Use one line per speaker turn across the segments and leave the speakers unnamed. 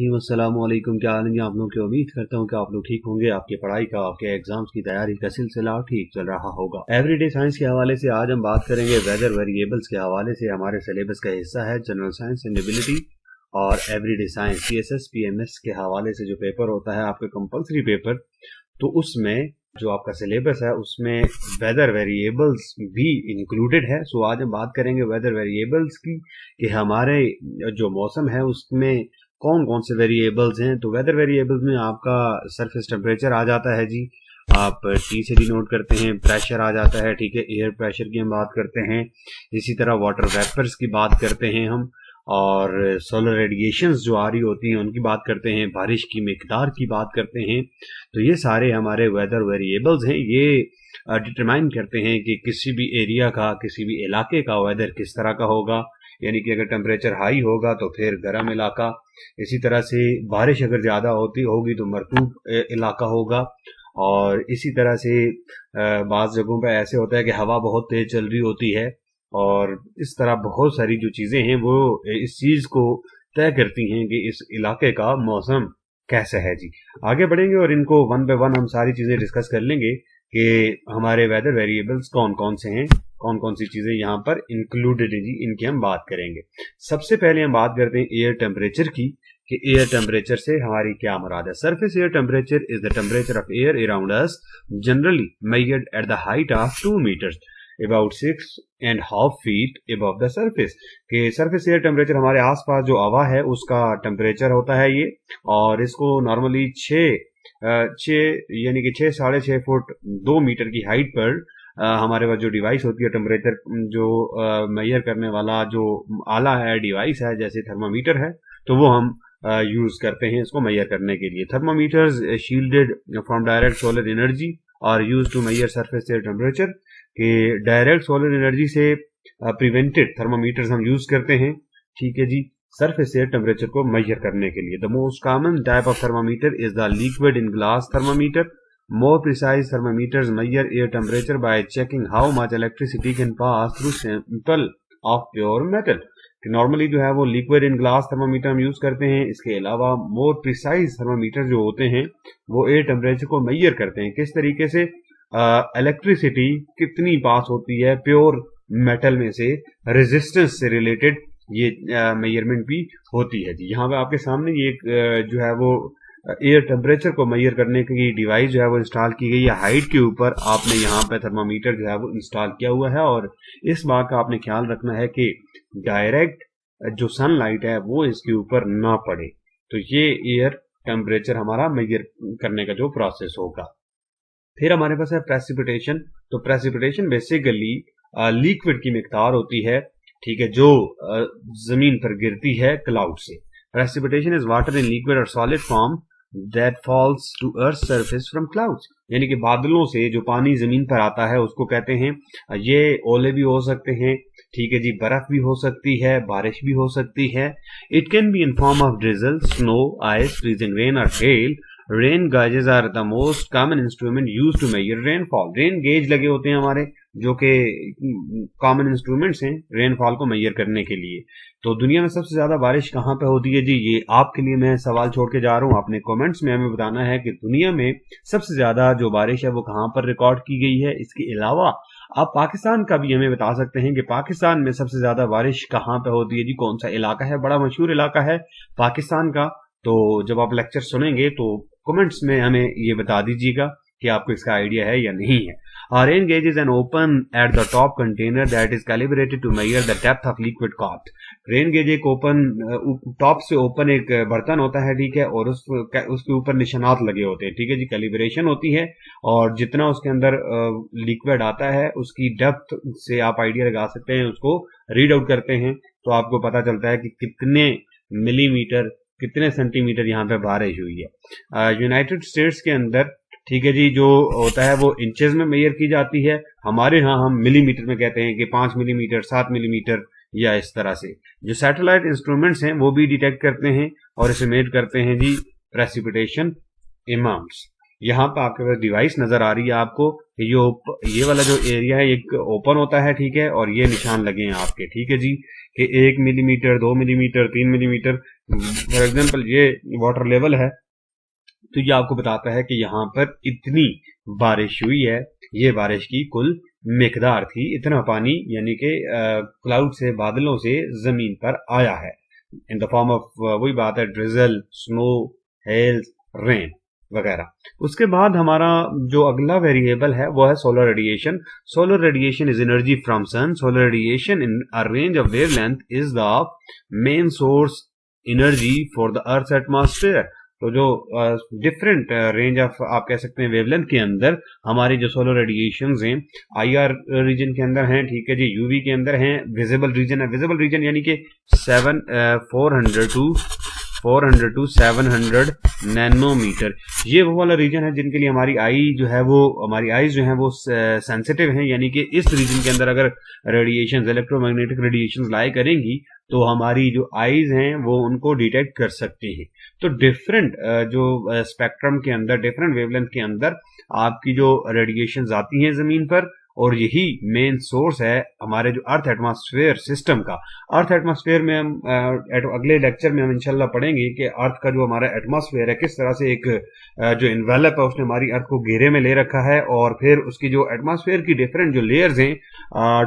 जी अस्सलामुअलैकुम। क्या हाल है जी आप लोग की। उम्मीद करता हूँ कि आप लोग ठीक होंगे। आपकी पढ़ाई का, आपके एग्जाम्स की तैयारी का सिलसिला ठीक चल रहा होगा। एवरीडे साइंस के हवाले से आज हम बात करेंगे वेदर वेरिएबल्स के हवाले से। हमारे सिलेबस का हिस्सा है जनरल साइंस एंड एबिलिटी और एवरीडे साइंस CSS PMS के हवाले से जो पेपर होता है आपका कंपल्सरी पेपर, तो उसमें जो आपका सिलेबस है उसमें वेदर वेरिएबल्स भी इंक्लूडेड है। सो आज हम बात करेंगे वेदर वेरिएबल्स की कि हमारे जो मौसम है उसमें कौन कौन से वेरिएबल्स हैं। तो वेदर वेरिएबल्स में आपका सरफेस टेम्परेचर आ जाता है जी, आप टी से डिनोट करते हैं। प्रेशर आ जाता है, ठीक है, एयर प्रेशर की हम बात करते हैं। इसी तरह वाटर वेपर्स की बात करते हैं हम, और सोलर रेडिएशंस जो आ रही होती हैं उनकी बात करते हैं। बारिश की मिकदार की बात करते हैं। तो ये सारे हमारे वेदर वेरिएबल्स हैं। ये डिटरमाइन करते हैं कि किसी भी एरिया का, किसी भी इलाके का वेदर किस तरह का होगा। यानी कि अगर टेम्परेचर हाई होगा तो फिर गर्म इलाका, इसी तरह से बारिश अगर ज़्यादा होगी तो मरतूब इलाका होगा। और इसी तरह से बाज़ जगहों पर ऐसे होता है कि हवा बहुत तेज़ चल रही होती है, और इस तरह बहुत सारी जो चीज़ें हैं वो इस चीज़ को तय करती हैं कि इस इलाके का मौसम कैसा है जी। आगे बढ़ेंगे और इनको वन बाय वन हम सारी चीज़ें डिस्कस कर लेंगे कि हमारे वेदर वेरिएबल्स कौन कौन से हैं, कौन कौन सी चीज़ें यहाँ पर इंक्लूडेड है जी, इनकी हम बात करेंगे। सबसे पहले हम बात करते हैं एयर टेम्परेचर की, कि एयर टेम्परेचर से हमारी क्या मुराद है। Surface air temperature is the temperature of air around us, generally measured at the height of 2 metres about 6.5 feet above the surface। कि सरफेस एयर टेम्परेचर हमारे आसपास जो हवा है उसका टेम्परेचर होता है ये, और इसको नॉर्मली 6 यानी कि 6-6.5 फुट 2 मीटर की हाइट पर हमारे पास जो डिवाइस होती है टेम्परेचर जो मेजर करने वाला जो आला है, डिवाइस है, जैसे थर्मामीटर है, तो वो हम यूज करते हैं इसको मेजर करने के लिए। Thermometers shielded from direct solar energy और use to measure surface air temperature. कि डायरेक्ट सोलर एनर्जी से प्रिवेंटेड थर्मामीटर्स हम यूज करते हैं, ठीक है जी, सरफेस एयर टेम्परेचर को मेजर करने के लिए। The most common type of thermometer is the liquid in glass thermometer. More precise thermometers measure air temperature by checking how much electricity can pass through sample of pure metal. Normally जो है वो liquid in glass thermometer हम use करते हैं। इसके अलावा more precise thermometer जो होते हैं वो एयर टेम्परेचर को मेजर करते हैं। किस तरीके से? इलेक्ट्रिसिटी कितनी पास होती है प्योर मेटल में से, रेजिस्टेंस से रिलेटेड ये मेजरमेंट भी होती है जी। यहाँ पे आपके सामने ये जो है वो एयर टेम्परेचर को मेजर करने की डिवाइस जो है वो इंस्टॉल की गई है। हाइट के ऊपर आपने यहाँ पे थर्मामीटर जो है वो इंस्टॉल किया हुआ है, और इस बात का आपने ख्याल रखना है कि डायरेक्ट जो सनलाइट है वो इसके ऊपर ना पड़े। तो ये एयर टेम्परेचर हमारा मेजर करने का जो प्रोसेस होगा। फिर हमारे पास है प्रेसिपिटेशन। तो प्रेसिपिटेशन बेसिकली लिक्विड की मिकदार होती है, ठीक है, जो जमीन पर गिरती है क्लाउड से। Precipitation is water in liquid और solid form that falls to earth surface from clouds. यानी कि बादलों से जो पानी जमीन पर आता है उसको कहते हैं। ये ओले भी हो सकते हैं, ठीक है जी, बर्फ भी हो सकती है, बारिश भी हो सकती है। It can be in form of drizzle, snow, ice, freezing rain और hail. Rain gauges are the most common instrument use to measure rainfall. Rain gauge लगे होते हैं हमारे, जो कि कॉमन इंस्ट्रूमेंट्स हैं रेनफॉल को मेजर करने के लिए। तो दुनिया में सबसे ज्यादा बारिश कहाँ पे होती है जी? ये आपके लिए मैं सवाल छोड़ के जा रहा हूँ, आपने कमेंट्स में हमें बताना है कि दुनिया में सबसे ज्यादा जो बारिश है वो कहाँ पर रिकॉर्ड की गई है। इसके अलावा आप पाकिस्तान का भी हमें बता सकते हैं कि पाकिस्तान में सबसे ज्यादा बारिश कहाँ पे होती है जी, कौन सा इलाका है। बड़ा मशहूर इलाका है पाकिस्तान का। तो जब आप लेक्चर सुनेंगे तो कमेंट्स में हमें ये बता दीजिएगा कि आपको इसका आइडिया है या नहीं है। Rain gauge is an open at the top container that is calibrated to measure the depth of liquid caught. Rain gauge एक ओपन टॉप से ओपन एक बर्तन होता है, ठीक है, और उसके ऊपर निशानात लगे होते हैं, ठीक है जी, कैलिब्रेशन होती है, और जितना उसके अंदर लिक्विड आता है उसकी डेप्थ से आप आइडिया लगा सकते हैं। उसको रीड आउट करते हैं तो आपको पता चलता है कि कितने मिलीमीटर, कितने सेंटीमीटर यहाँ पे बारिश हुई है। यूनाइटेड स्टेट्स के अंदर, ठीक है जी, जो होता है वो इंचेस में मेजर की जाती है। हमारे यहाँ हम मिलीमीटर में कहते हैं कि 5 मिलीमीटर, 7 मिलीमीटर, या इस तरह से। जो सैटेलाइट इंस्ट्रूमेंट्स हैं वो भी डिटेक्ट करते हैं और इसे मेजर करते हैं जी प्रेसिपिटेशन अमाउंट्स। यहाँ पर आपके पास डिवाइस नजर आ रही है आपको, ये वाला जो एरिया है एक ओपन होता है, ठीक है, और ये निशान लगे हैं आपके, ठीक है जी, कि 1 millimetre, 2 millimetre, 3 millimetre, for example ये वाटर लेवल है, तो ये आपको बताता है कि यहाँ पर इतनी बारिश हुई है, ये बारिश की कुल मिकदार थी, इतना पानी यानी कि क्लाउड से, बादलों से जमीन पर आया है इन द फॉर्म ऑफ वही बात है ड्रिजल, स्नो, हेल्स, रेन वगैरह। उसके बाद हमारा जो अगला वेरिएबल है वो है solar radiation. Solar radiation is energy from sun. Solar radiation in a range of wavelength is the main source energy for the earth atmosphere. तो जो डिफरेंट रेंज ऑफ आप कह सकते हैं वेवलेंथ के अंदर हमारी जो सोलर रेडिएशंस हैं, आईआर रीजन के अंदर हैं, ठीक है जी, यूवी के अंदर हैं, विजिबल रीजन है। विजिबल रीजन यानी कि 400 टू 700 नैनोमीटर, ये वो वाला रीजन है जिनके लिए हमारी आई जो है वो, हमारी आईज जो है वो सेंसिटिव हैं, यानी कि इस रीजन के अंदर अगर रेडिएशंस, इलेक्ट्रोमैग्नेटिक रेडिएशंस लाई करेंगी तो हमारी जो आईज हैं वो उनको डिटेक्ट कर सकती हैं। तो डिफरेंट जो स्पेक्ट्रम के अंदर, डिफरेंट वेवलेंथ के अंदर आपकी जो रेडिएशंस आती हैं जमीन पर, और यही मेन सोर्स है हमारे जो अर्थ एटमॉस्फेयर सिस्टम का। अर्थ एटमॉस्फेयर में हम अगले लेक्चर में हम इंशाल्लाह पढ़ेंगे कि अर्थ का जो हमारा एटमॉस्फेयर है किस तरह से एक जो इन्वेलप है उसने हमारी अर्थ को घेरे में ले रखा है, और फिर उसकी जो एटमॉस्फेयर की डिफरेंट जो लेयर्स हैं,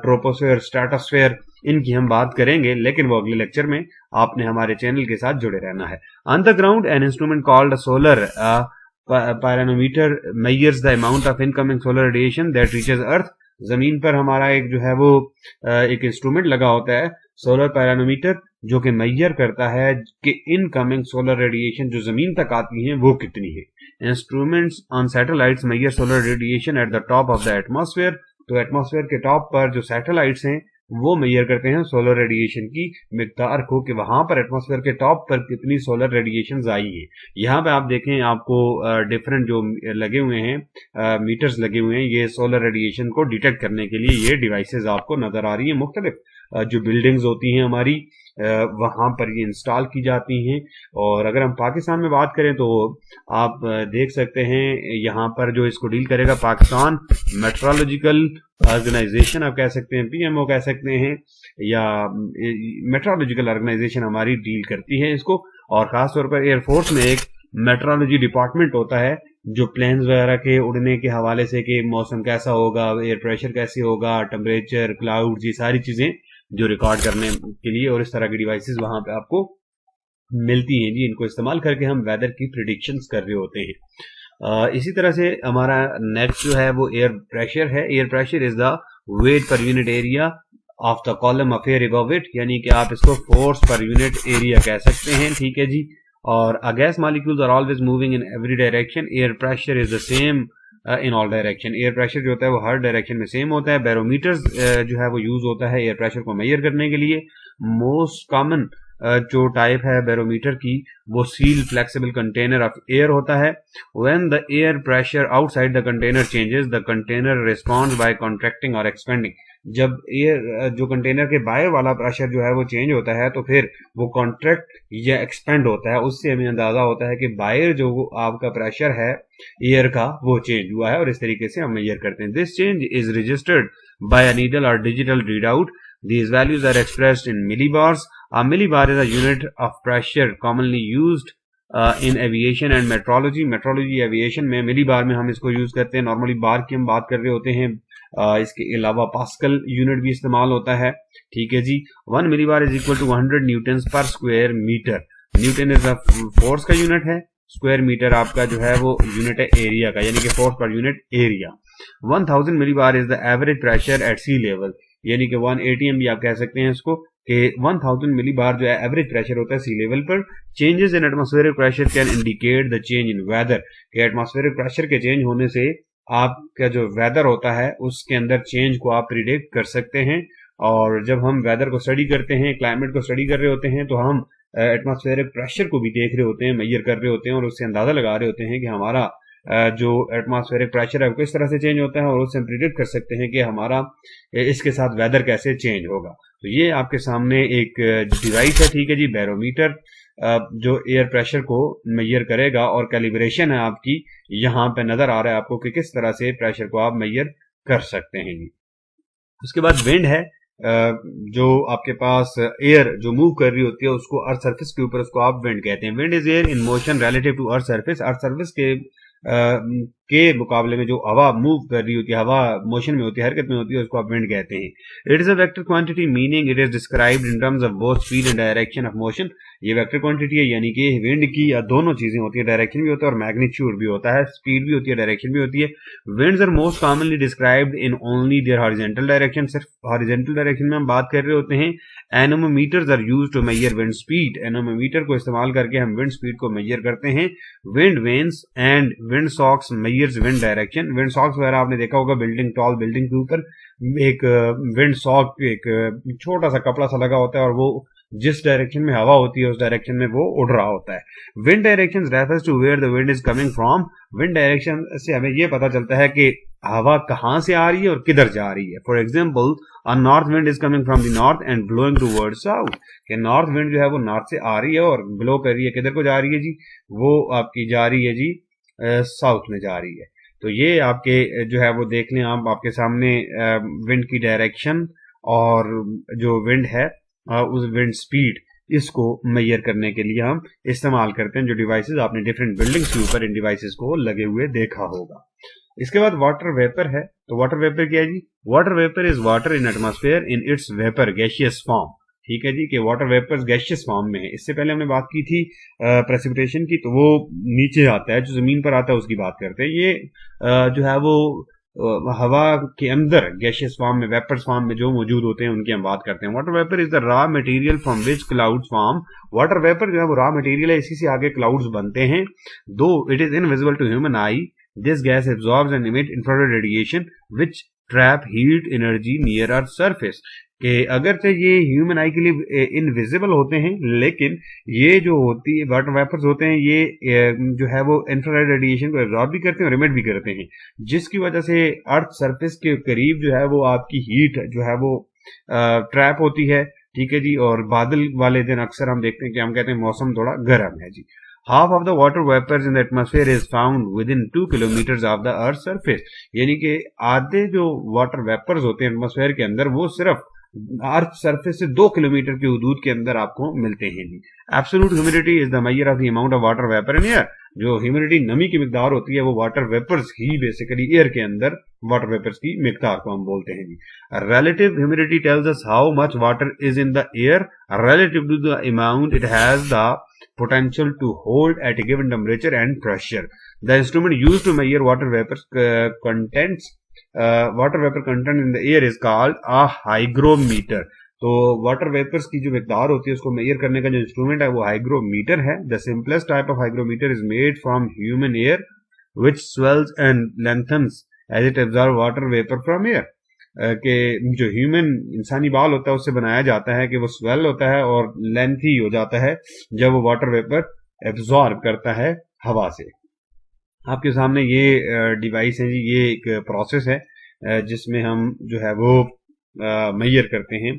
ट्रोपोस्फेयर, स्ट्रेटोस्फेयर, इनकी हम बात करेंगे, लेकिन वो अगले लेक्चर में। आपने हमारे चैनल के साथ जुड़े रहना है। On the ground an instrument called solar pyranometer measures the amount of incoming solar radiation that reaches earth. जमीन पर हमारा एक जो है वो एक इंस्ट्रूमेंट लगा होता है सोलर पायरोनोमीटर, जो कि मेजर करता है कि इनकमिंग सोलर रेडिएशन जो जमीन तक आती है वो कितनी है। Instruments on satellites measure solar radiation at the top of the atmosphere. तो एटमॉस्फेयर के टॉप पर जो सैटेलाइट्स हैं वो मेजर करते हैं सोलर रेडिएशन की मिकदार को, कि वहां पर एटमॉस्फेयर के टॉप पर कितनी सोलर रेडिएशंस आई है। यहाँ पे आप देखें, आपको डिफरेंट जो लगे हुए हैं मीटर्स लगे हुए हैं, ये सोलर रेडिएशन को डिटेक्ट करने के लिए ये डिवाइसेस आपको नजर आ रही है। मुख्तलिफ जो बिल्डिंग्स होती हैं हमारी, वहां पर ये इंस्टॉल की जाती हैं। और अगर हम पाकिस्तान में बात करें तो आप देख सकते हैं यहाँ पर जो इसको डील करेगा पाकिस्तान मेट्रोलॉजिकल ऑर्गेनाइजेशन, आप कह सकते हैं पीएमओ कह सकते हैं, या मेट्रोलॉजिकल ऑर्गेनाइजेशन हमारी डील करती है इसको। और खासतौर पर एयरफोर्स में एक मेट्रोलॉजी डिपार्टमेंट होता है जो प्लेन्स वगैरह के उड़ने के हवाले से कि मौसम कैसा होगा, एयर प्रेशर कैसे होगा, टेम्परेचर, क्लाउड, ये सारी चीजें जो रिकॉर्ड करने के लिए, और इस तरह की डिवाइसेस वहां पे आपको मिलती हैं जी। इनको इस्तेमाल करके हम वेदर की प्रिडिक्शंस कर रहे होते हैं। इसी तरह से हमारा नेक्स्ट जो है वो एयर प्रेशर है। Air pressure is the weight per unit area of the column of air above it, यानी कि आप इसको फोर्स पर यूनिट एरिया कह सकते हैं, ठीक है जी। और gas molecules are always moving in every direction. Air pressure is the same in all direction. Air pressure जो होता है वो हर डायरेक्शन में सेम होता है। बैरोमीटर्स जो है वो यूज होता है एयर प्रेशर को मेजर करने के लिए। मोस्ट कॉमन जो टाइप है बैरोमीटर की वो seal flexible container of air होता है। When the air pressure outside the container changes, the container responds by contracting और एक्सपेंडिंग। जब एयर जो कंटेनर के बाहर वाला प्रेशर जो है वो चेंज होता है तो फिर वो कॉन्ट्रैक्ट या एक्सपेंड होता है। उससे हमें अंदाजा होता है कि बाहर जो आपका प्रेशर है एयर का वो चेंज हुआ है, और इस तरीके से हम मेजर करते हैं। This change is registered by a needle और digital readout. These values are expressed in millibars. A millibar is a unit of pressure commonly used in aviation and metrology. Metrology aviation में millibar में हम इसको use करते हैं। Normally बार की हम बात कर रहे होते हैं। इसके अलावा पास्कल यूनिट भी इस्तेमाल होता है, ठीक है जी। 1 millibar is equal to 100 newton per square metre. Newton is force का यूनिट है, स्क्वायर मीटर आपका जो है वो यूनिट है एरिया का, यानी कि फोर्स पर unit area. 1000 millibar is the average pressure at sea level, यानी कि 1 ATM भी आप कह सकते हैं इसको, कि 1000 मिलीबार जो है एवरेज प्रेशर होता है सी लेवल पर। Changes in atmospheric pressure can indicate the change in weather, कि एटमॉस्फेरिक प्रेशर के चेंज होने से आपका जो वेदर होता है उसके अंदर चेंज को आप प्रिडिक्ट कर सकते हैं। और जब हम वेदर को स्टडी करते हैं, क्लाइमेट को स्टडी कर रहे होते हैं, तो हम एटमॉस्फेरिक प्रेशर को भी देख रहे होते हैं, मेजर कर रहे होते हैं, और उससे अंदाजा लगा रहे होते हैं कि हमारा जो एटमॉस्फेरिक प्रेशर है वो किस तरह से चेंज होता है, और उससे हम प्रिडिक्ट कर सकते हैं कि हमारा इसके साथ वेदर कैसे चेंज होगा। तो ये आपके सामने एक डिवाइस है, ठीक है जी, बैरोमीटर, जो एयर प्रेशर को मेजर करेगा, और कैलिब्रेशन है आपकी, यहाँ पे नजर आ रहा है आपको कि किस तरह से प्रेशर को आप मेजर कर सकते हैं जी। उसके बाद विंड है। जो आपके पास एयर जो मूव कर रही होती है उसको अर्थ सरफेस के ऊपर, उसको आप विंड कहते हैं। Wind is air in motion relative to earth surface के मुकाबले में जो हवा मूव कर रही होती है, हवा मोशन में होती है, हरकत में होती है, उसको आप विंड कहते हैं। It is a vector quantity meaning it is described in terms of both speed and direction of motion. ये वेक्टर क्वांटिटी है, यानी कि विंड की दोनों चीजें होती है, डायरेक्शन भी होता है और मैग्नीट्यूड भी होता है, स्पीड भी होती है, डायरेक्शन भी होती है। Winds are most commonly described in only their horizontal direction, सिर्फ हॉरिजॉन्टल डायरेक्शन में हम बात कर रहे होते हैं। Anemometers are used to measure wind speed, anemometer को इस्तेमाल करके हम विंड स्पीड को मेजर करते हैं। Wind veins and wind socks measures wind direction. Wind socks वगैरह आपने देखा होगा, बिल्डिंग, टॉल बिल्डिंग के ऊपर एक विंड सॉक, एक छोटा सा कपड़ा सा लगा होता है और वो जिस डायरेक्शन में हवा होती है उस डायरेक्शन में वो उड़ रहा होता है। Wind direction refers to where the wind is coming from. Wind direction से हमें ये पता चलता है कि हवा कहां से आ रही है और किधर जा रही है। For example, a north wind is coming from the north and blowing toward south, कि नॉर्थ विंड जो है वो नॉर्थ से आ रही है और ब्लो कर रही है, किधर को जा रही है जी, वो आपकी जा रही है जी साउथ में जा रही है। तो ये आपके जो है वो देख लें आप, आपके सामने विंड की डायरेक्शन और जो विंड है उस विंड स्पीड, इसको मेजर करने के लिए हम इस्तेमाल करते हैं जो डिवाइसेस आपने डिफरेंट बिल्डिंग्स के ऊपर इन डिवाइसेस को लगे हुए देखा होगा। इसके बाद वाटर वेपर है। तो वाटर वेपर क्या है जी? Water vapour is water in atmosphere in its vapour gaseous form. ठीक है जी, कि वाटर वेपर्स गैसियस फॉर्म में है। इससे पहले हमने बात की थी प्रेसिपिटेशन की, तो वो नीचे आता है, जो जमीन पर आता है उसकी बात करते हैं। ये जो है वो हवा के अंदर गैसियस फॉर्म में, वेपर्स फॉर्म में जो मौजूद होते हैं उनकी हम बात करते हैं। Water vapour is the raw material from which clouds form. Water vapour जो है वो रॉ मटेरियल है, इसी से आगे क्लाउड्स बनते हैं। Though it is invisible to human eye, this gas absorbs and emit infrared radiation which trap heat energy near earth surface. कि अगरचे ये ह्यूमन आई के लिए इनविजिबल होते हैं, लेकिन ये जो होती है वाटर वेपर्स होते हैं, ये जो है वो इंफ्रारेड रेडिएशन को एब्जॉर्ब भी करते हैं और इमिट भी करते हैं, जिसकी वजह से अर्थ सरफेस के करीब जो है वो आपकी हीट जो है वो ट्रैप होती है। ठीक है जी, और बादल वाले दिन अक्सर हम देखते हैं कि हम कहते हैं मौसम थोड़ा गर्म है जी। Half of the water vapours in the atmosphere is found within 2 kilometre of the earth surface. यानी कि आधे जो वाटर वेपर्स होते हैं एटमॉस्फेयर के अंदर वो सिर्फ अर्थ सरफेस से 2 किलोमीटर की हदूद के अंदर आपको मिलते हैं जी। Absolute humidity is the measure of the amount of water vapour in air. जो ह्यूमिडिटी, नमी की मिकदार होती है, वो वाटर वेपर्स ही बेसिकली एयर के अंदर वाटर वेपर्स की मिकदार को हम बोलते हैं जी। Relative humidity tells us how much water is in the air relative to the amount it has the potential to hold at a given temperature and pressure. The instrument used to measure water vapor content in the air is called a hygrometer. तो water vapours की जो मिकदार होती है उसको major करने का जो instrument है वो हाइग्रोमीटर है। The simplest type of hygrometer is made from human air which swells and lengthens as it absorb water vapour from air. कि जो ह्यूमन इंसानी बाल होता है उससे बनाया जाता है कि वो स्वेल होता है और लेंथी हो जाता है जब वो वाटर वेपर एब्जॉर्ब करता है हवा से। आपके सामने ये डिवाइस है जी, ये एक प्रोसेस है जिसमें हम जो है वो मेजर करते हैं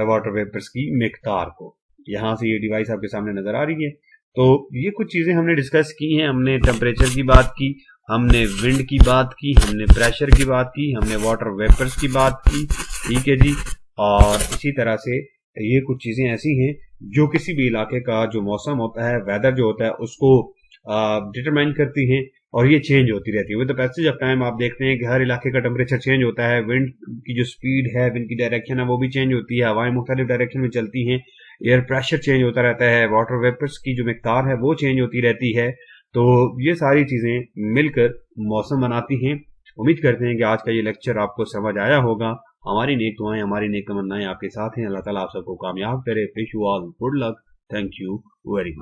वाटर वेपर्स की मिकदार को। यहाँ से ये डिवाइस आपके सामने नजर आ रही है। तो ये कुछ चीजें हमने डिस्कस की हैं। हमने टेम्परेचर की बात की, हमने विंड की बात की, हमने प्रेशर की बात की, हमने वाटर वेपर्स की बात की। ठीक है जी, और इसी तरह से ये कुछ चीजें ऐसी हैं जो किसी भी इलाके का जो मौसम होता है, वेदर जो होता है, उसको डिटरमाइन करती हैं और ये चेंज होती रहती है with the passage of time. आप देखते हैं कि हर इलाके का टेम्परेचर चेंज होता है, विंड की जो स्पीड है, विंड की डायरेक्शन है वो भी चेंज होती है, हवाएं मुख्तलिफ डायरेक्शन में चलती हैं, एयर प्रेशर चेंज होता रहता है, वाटर वेपर्स की जो मिकदार है वो चेंज होती रहती है। तो ये सारी चीजें मिलकर मौसम बनाती हैं। उम्मीद करते हैं कि आज का ये लेक्चर आपको समझ आया होगा। हमारी नेक दुआएं, हमारी नेक तमन्नाएं आपके साथ हैं। अल्लाह ताला आप सबको कामयाब करे। Wish you all good luck. Thank you very much.